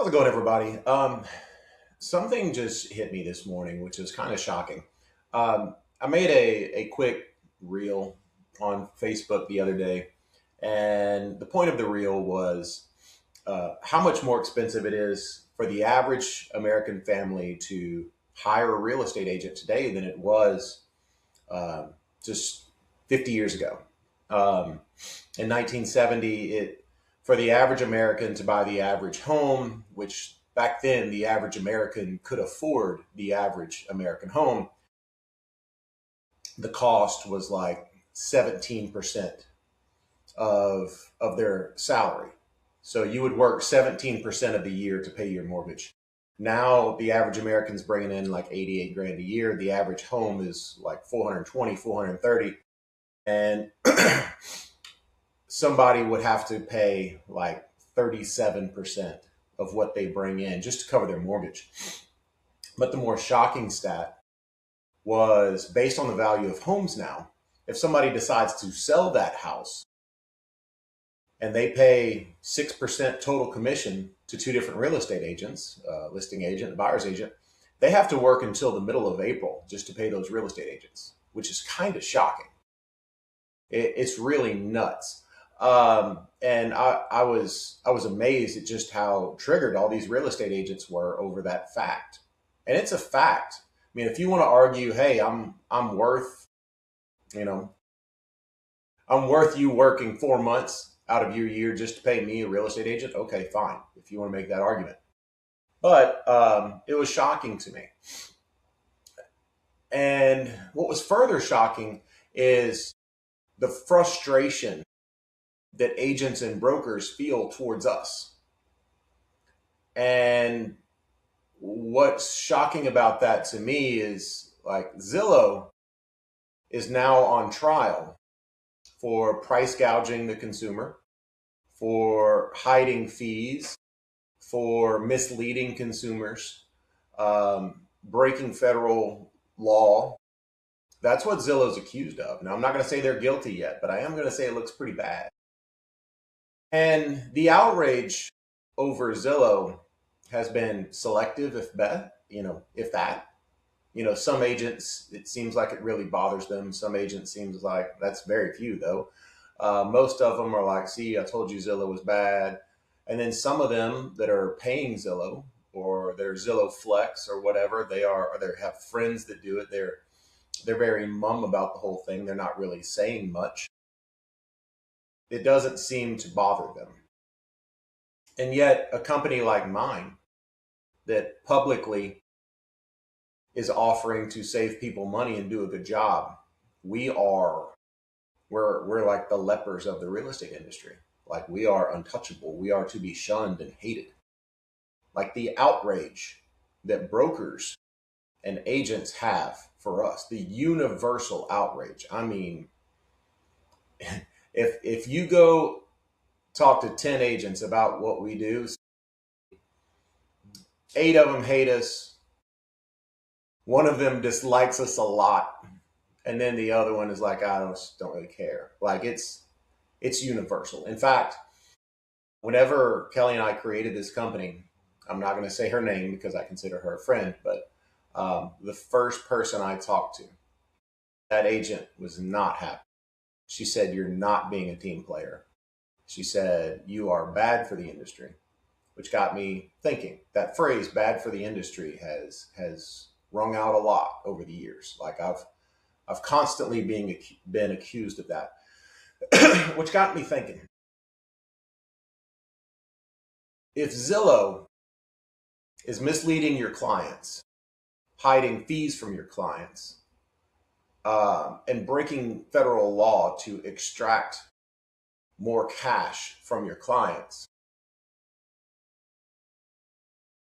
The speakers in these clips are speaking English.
How's it going, everybody? Something just hit me this morning, which is kind of shocking. I made a quick reel on Facebook the other day, and the point of the reel was how much more expensive it is for the average American family to hire a real estate agent today than it was just 50 years ago. Um, in 1970, it for the average American to buy the average home, which back then the average American could afford the average American home, the cost was like 17% of their salary. So you would work 17% of the year to pay your mortgage. Now the average American's bringing in like 88 grand a year. The average home is like 420, 430, and somebody would have to pay like 37% of what they bring in just to cover their mortgage. But the more shocking stat was based on the value of homes now. If somebody decides to sell that house and they pay 6% total commission to two different real estate agents, listing agent and buyer's agent, they have to work until the middle of April just to pay those real estate agents, which is kind of shocking. It's really nuts. And I was amazed at just how triggered all these real estate agents were over that fact. And it's a fact. I mean, if you want to argue, hey, I'm worth, you know, I'm worth you working 4 months out of your year just to pay me a real estate agent. Okay, fine. If you want to make that argument, but it was shocking to me. And what was further shocking is the frustration that agents and brokers feel towards us. And what's shocking about that to me is like Zillow is now on trial for price gouging the consumer, for hiding fees, for misleading consumers, breaking federal law. That's what Zillow's accused of. Now, I'm not going to say they're guilty yet, but I am going to say it looks pretty bad. And the outrage over Zillow has been selective, if that. Some agents, it seems like it really bothers them. Some agents seems like that's very few though. Most of them are like, see, I told you Zillow was bad. And then some of them that are paying Zillow or their Zillow Flex or whatever, or they have friends that do it. They're very mum about the whole thing. They're not really saying much. It doesn't seem to bother them. And yet a company like mine that publicly is offering to save people money and do a good job, we are we're like the lepers of the real estate industry. Like we are untouchable. We are to be shunned and hated. Like the outrage that brokers and agents have for us, the universal outrage. I mean, if you go talk to 10 agents about what we do, eight of them hate us, one of them dislikes us a lot, and then the other one is like, I don't really care. Like it's universal. In fact, whenever Kelly and I created this company, I'm not going to say her name because I consider her a friend, but the first person I talked to, that agent was not happy. She said, "You're not being a team player." She said, "You are bad for the industry," which got me thinking. That phrase, "bad for the industry," has rung out a lot over the years. Like I've constantly been accused of that, which got me thinking. If Zillow is misleading your clients, hiding fees from your clients, and breaking federal law to extract more cash from your clients,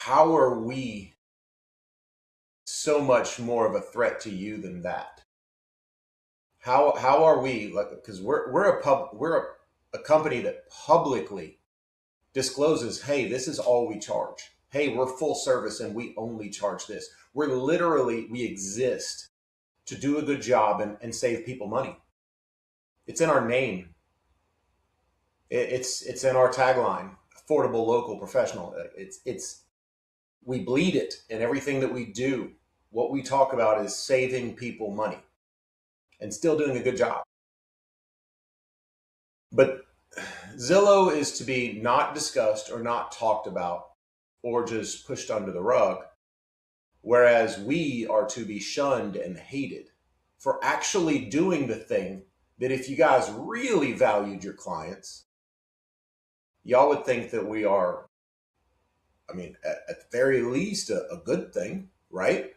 how are we so much more of a threat to you than that? How are we like? Because we're a company that publicly discloses, hey, this is all we charge. Hey, we're full service and we only charge this. We exist to do a good job and save people money. It's in our name. It's in our tagline. affordable, local, professional. We bleed it in everything that we do. What we talk about is saving people money and still doing a good job. But Zillow is to be not discussed or not talked about or just pushed under the rug, whereas we are to be shunned and hated for actually doing the thing that if you guys really valued your clients, y'all would think that we are, I mean, at the very least, a good thing, right?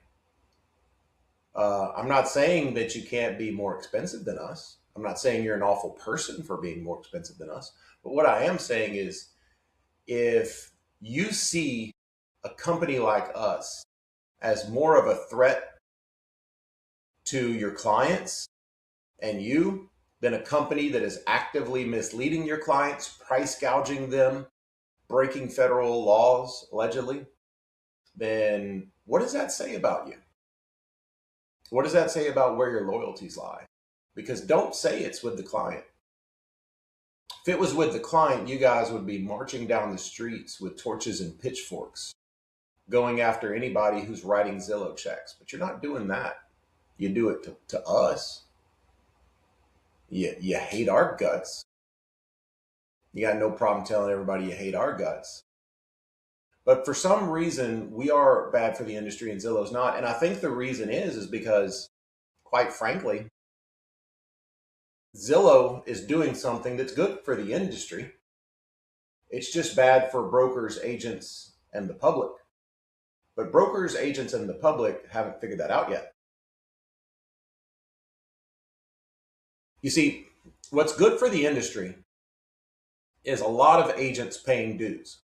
I'm not saying that you can't be more expensive than us. I'm not saying you're an awful person for being more expensive than us. But what I am saying is if you see a company like us as more of a threat to your clients and you than a company that is actively misleading your clients, price gouging them, breaking federal laws, allegedly, then what does that say about you? What does that say about where your loyalties lie? Because don't say it's with the client. If it was with the client, you guys would be marching down the streets with torches and pitchforks, going after anybody who's writing Zillow checks. But you're not doing that. You do it to us. You hate our guts. You got no problem telling everybody you hate our guts. But for some reason, we are bad for the industry and Zillow's not. And I think the reason is because, quite frankly, Zillow is doing something that's good for the industry. It's just bad for brokers, agents, and the public. But brokers, agents, and the public haven't figured that out yet. You see, what's good for the industry is a lot of agents paying dues.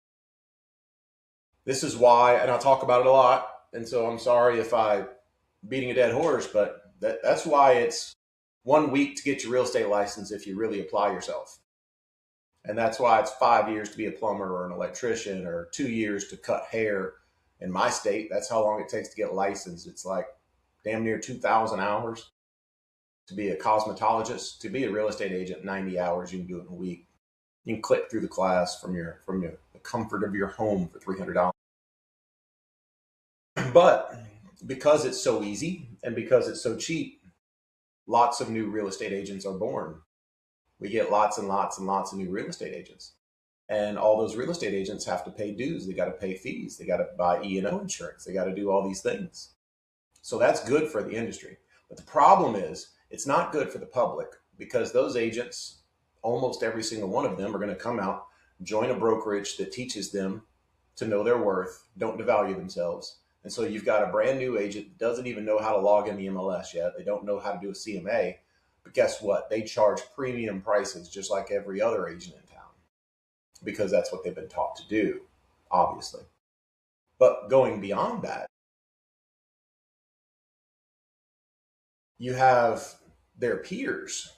This is why, and I'll talk about it a lot, and so I'm sorry if I'm beating a dead horse, but that's why it's 1 week to get your real estate license if you really apply yourself. And that's why it's 5 years to be a plumber or an electrician, or 2 years to cut hair. In my state, that's how long it takes to get licensed. It's like damn near 2,000 hours to be a cosmetologist. To be a real estate agent, 90 hours. You can do it in a week. You can click through the class from the comfort of your home for $300. But because it's so easy and because it's so cheap, lots of new real estate agents are born. We get lots and lots and lots of new real estate agents. And all those real estate agents have to pay dues. They got to pay fees. They got to buy E&O insurance. They got to do all these things. So that's good for the industry. But the problem is it's not good for the public, because those agents, almost every single one of them, are going to come out, join a brokerage that teaches them to know their worth, don't devalue themselves. And so you've got a brand new agent that doesn't even know how to log in the MLS yet. They don't know how to do a CMA. But guess what? They charge premium prices just like every other agent in town, because that's what they've been taught to do, obviously. But going beyond that, you have their peers,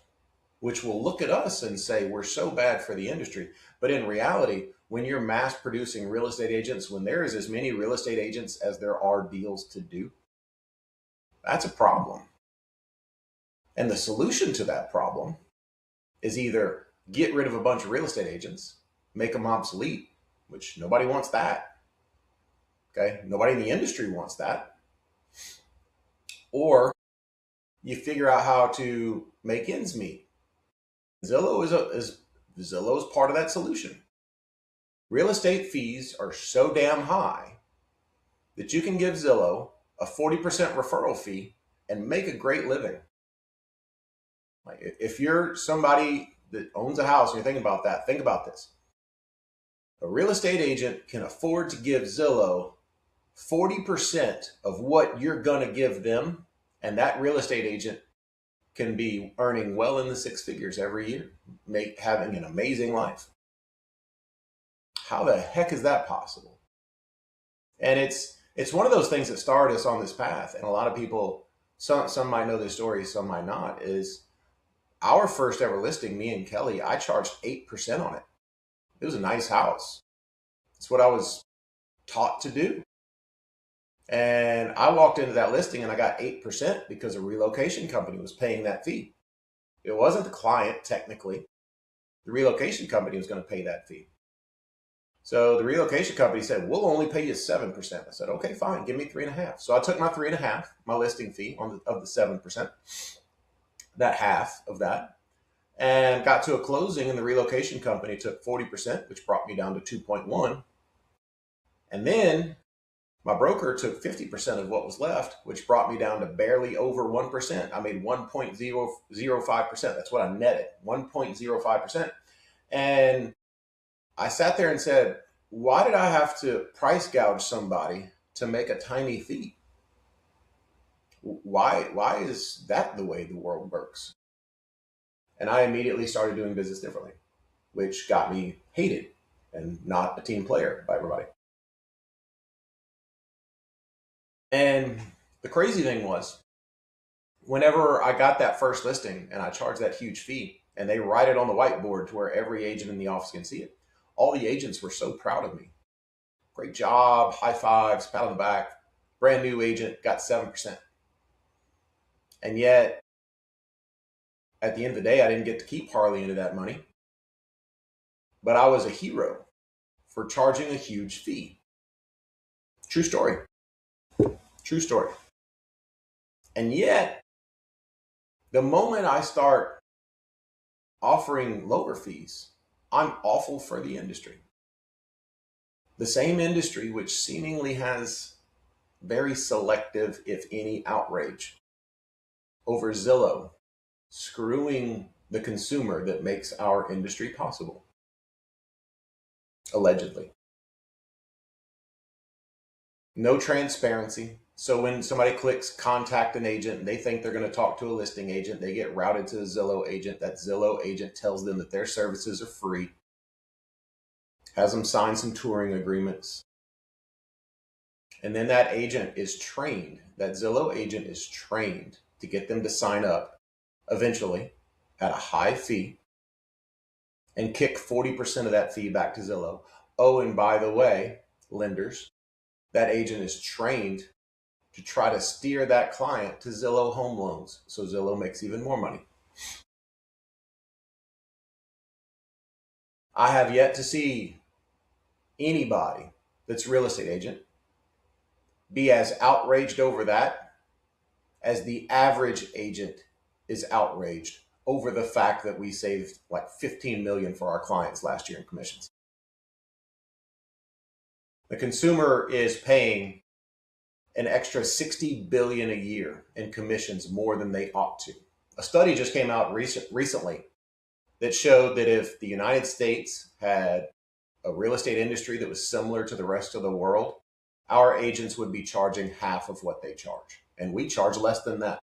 which will look at us and say, we're so bad for the industry. But in reality, when you're mass producing real estate agents, when there is as many real estate agents as there are deals to do, that's a problem. And the solution to that problem is either get rid of a bunch of real estate agents, make them obsolete, which nobody wants that. Okay. Nobody in the industry wants that. Or you figure out how to make ends meet. Zillow is part of that solution. Real estate fees are so damn high that you can give Zillow a 40% referral fee and make a great living. Like, if you're somebody that owns a house and you're thinking about that, think about this. A real estate agent can afford to give Zillow 40% of what you're going to give them, and that real estate agent can be earning well in the six figures every year, having an amazing life. How the heck is that possible? And it's one of those things that started us on this path. And a lot of people, some might know this story, some might not, is our first ever listing, me and Kelly, I charged 8% on it. It was a nice house. It's what I was taught to do. And I walked into that listing and I got 8% because a relocation company was paying that fee. It wasn't the client, technically. The relocation company was going to pay that fee. So the relocation company said, we'll only pay you 7%. I said, okay, fine, give me 3.5. So I took my 3.5, my listing fee of the 7%, that half of that, and got to a closing, and the relocation company took 40%, which brought me down to 2.1. And then my broker took 50% of what was left, which brought me down to barely over 1%. I made 1.005%. That's what I netted, 1.05%. And I sat there and said, why did I have to price gouge somebody to make a tiny fee? Why is that the way the world works? And I immediately started doing business differently, which got me hated and not a team player by everybody. And the crazy thing was, whenever I got that first listing and I charged that huge fee, and they write it on the whiteboard to where every agent in the office can see it, all the agents were so proud of me. Great job, high fives, pat on the back. Brand new agent got 7%. And yet, at the end of the day, I didn't get to keep hardly any of that money. But I was a hero for charging a huge fee. True story. True story. And yet, the moment I start offering lower fees, I'm awful for the industry. The same industry which seemingly has very selective, if any, outrage over Zillow screwing the consumer that makes our industry possible. Allegedly. No transparency. So when somebody clicks contact an agent, they think they're going to talk to a listing agent. They get routed to a Zillow agent. That Zillow agent tells them that their services are free, has them sign some touring agreements. And then that agent is trained, that Zillow agent is trained to get them to sign up eventually at a high fee and kick 40% of that fee back to Zillow. Oh, and by the way, lenders, that agent is trained to try to steer that client to Zillow Home Loans so Zillow makes even more money. I have yet to see anybody that's a real estate agent be as outraged over that as the average agent is outraged over the fact that we saved like 15 million for our clients last year in commissions. The consumer is paying an extra 60 billion a year in commissions more than they ought to. A study just came out recently that showed that if the United States had a real estate industry that was similar to the rest of the world, our agents would be charging half of what they charge. And we charge less than that.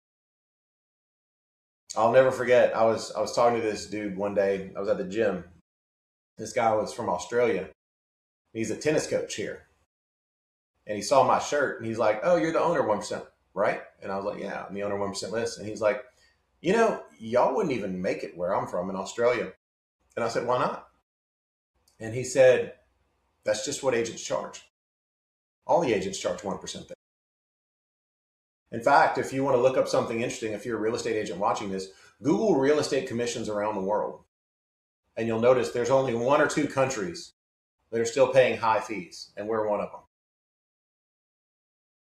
I'll never forget, I was talking to this dude one day. I was at the gym. This guy was from Australia. He's a tennis coach here. And he saw my shirt and he's like, oh, you're the owner of 1%, right? And I was like, yeah, I'm the owner of 1% list. And he's like, you know, y'all wouldn't even make it where I'm from in Australia. And I said, why not? And he said, that's just what agents charge. All the agents charge 1% there. In fact, if you want to look up something interesting, if you're a real estate agent watching this, Google real estate commissions around the world. And you'll notice there's only 1 or 2 countries that are still paying high fees, and we're one of them.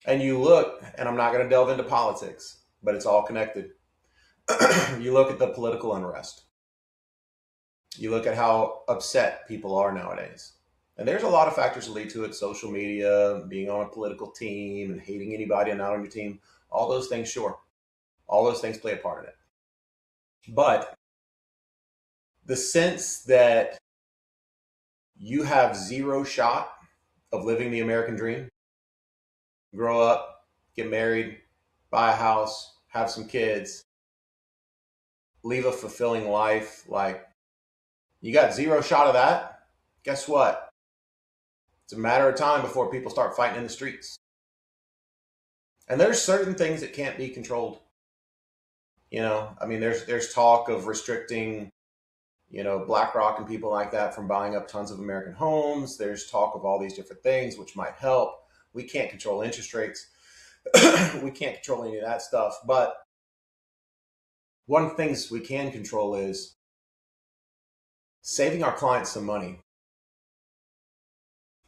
And you look, and I'm not going to delve into politics, but it's all connected. You look at the political unrest. You look at how upset people are nowadays. And there's a lot of factors that lead to it. Social media, being on a political team and hating anybody not on your team. All those things, sure. All those things play a part in it. But the sense that you have zero shot of living the American dream, grow up, get married, buy a house, have some kids, leave a fulfilling life, like you got zero shot of that, guess what? It's a matter of time before people start fighting in the streets. And there's certain things that can't be controlled. You know, I mean, there's talk of restricting, you know, BlackRock and people like that from buying up tons of American homes. There's talk of all these different things which might help. We can't control interest rates. We can't control any of that stuff. But one of the things we can control is saving our clients some money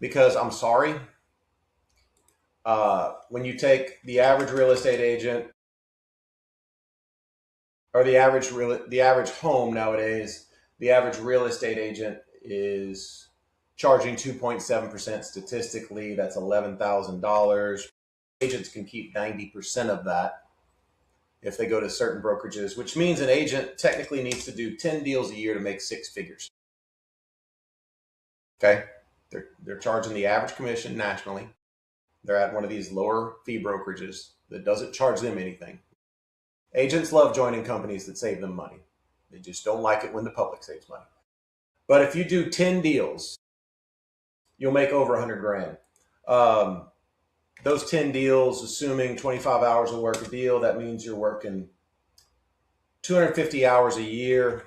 because I'm sorry, when you take the average real estate agent or the average home nowadays, the average real estate agent is charging 2.7% statistically. That's $11,000. Agents can keep 90% of that if they go to certain brokerages, which means an agent technically needs to do 10 deals a year to make six figures. Okay. They're charging the average commission nationally. They're at one of these lower fee brokerages that doesn't charge them anything. Agents love joining companies that save them money. They just don't like it when the public saves money. But if you do 10 deals, you'll make over 100 grand. Those 10 deals, assuming 25 hours of work a deal, that means you're working 250 hours a year.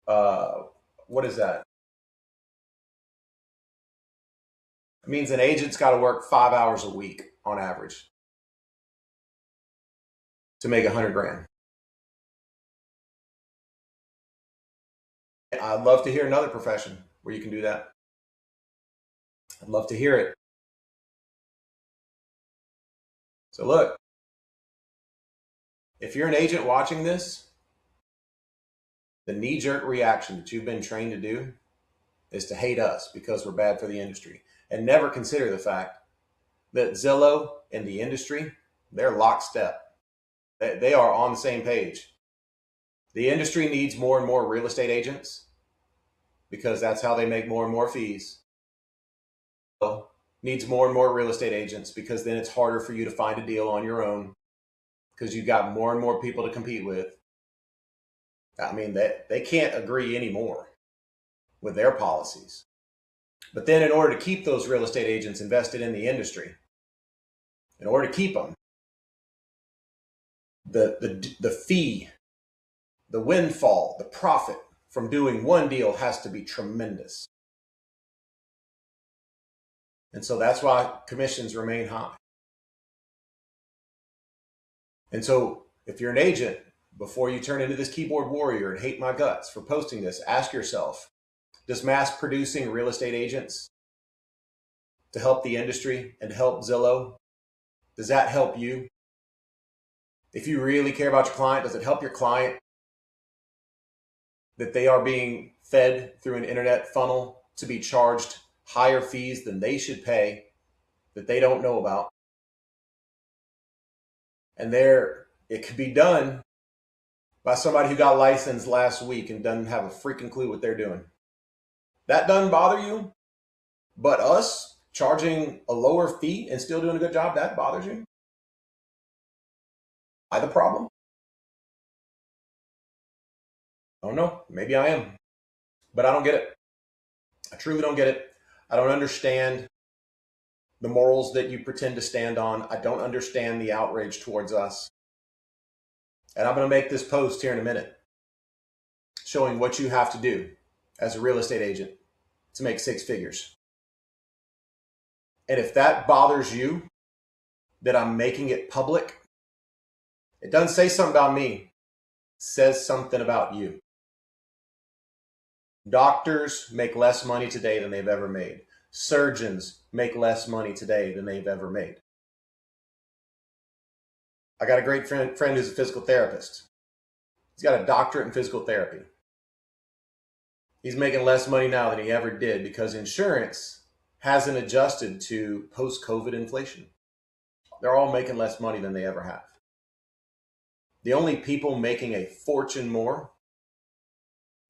What is that? It means an agent's got to work 5 hours a week on average to make 100 grand. I'd love to hear another profession where you can do that. I'd love to hear it. So look, if you're an agent watching this, the knee-jerk reaction that you've been trained to do is to hate us because we're bad for the industry, and never consider the fact that Zillow and the industry, they're lockstep. They are on the same page. The industry needs more and more real estate agents because that's how they make more and more fees. Needs more and more real estate agents because then it's harder for you to find a deal on your own because you've got more and more people to compete with. I mean, they can't agree anymore with their policies. But then in order to keep those real estate agents invested in the industry, in order to keep them, the fee, the windfall, the profit from doing one deal has to be tremendous. And so that's why commissions remain high. And so if you're an agent, before you turn into this keyboard warrior and hate my guts for posting this, ask yourself, does mass producing real estate agents to help the industry and help Zillow, does that help you? If you really care about your client, does it help your client that they are being fed through an internet funnel to be charged higher fees than they should pay that they don't know about? And it could be done by somebody who got licensed last week and doesn't have a freaking clue what they're doing. That doesn't bother you, but us charging a lower fee and still doing a good job, that bothers you? I the problem? I don't know. Maybe I am, but I don't get it. I truly don't get it. I don't understand the morals that you pretend to stand on. I don't understand the outrage towards us. And I'm going to make this post here in a minute showing what you have to do as a real estate agent to make six figures. And if that bothers you, that I'm making it public, it doesn't say something about me. It says something about you. Doctors make less money today than they've ever made. Surgeons make less money today than they've ever made. I got a great friend who's a physical therapist. He's got a doctorate in physical therapy. He's making less money now than he ever did because insurance hasn't adjusted to post-COVID inflation. They're all making less money than they ever have. The only people making a fortune more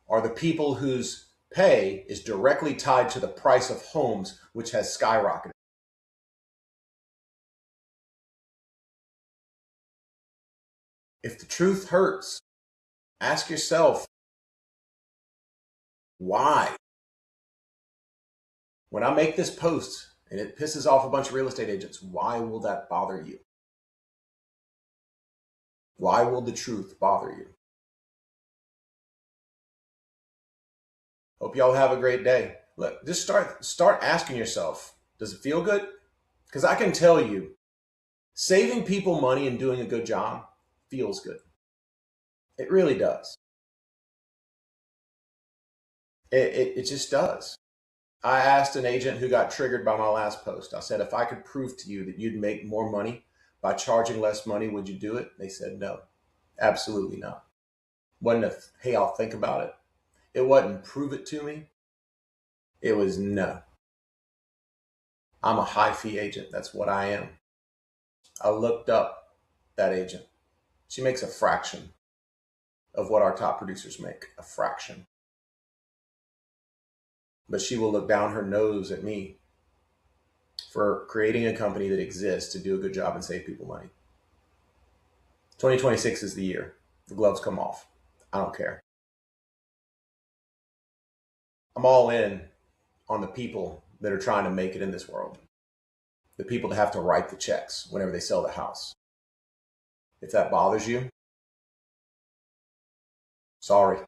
are the people whose pay is directly tied to the price of homes, which has skyrocketed. If the truth hurts, ask yourself, why? When I make this post and it pisses off a bunch of real estate agents, why will that bother you? Why will the truth bother you? Hope y'all have a great day. Look, just start asking yourself, does it feel good? Because I can tell you, saving people money and doing a good job feels good. It really does. It just does. I asked an agent who got triggered by my last post. I said, if I could prove to you that you'd make more money by charging less money, would you do it? They said, no, absolutely not. Wasn't a, hey, I'll think about it. It wasn't prove it to me. It was no. I'm a high fee agent. That's what I am. I looked up that agent. She makes a fraction of what our top producers make, a fraction. But she will look down her nose at me for creating a company that exists to do a good job and save people money. 2026 is the year. The gloves come off. I don't care. I'm all in on the people that are trying to make it in this world. The people that have to write the checks whenever they sell the house. If that bothers you, sorry.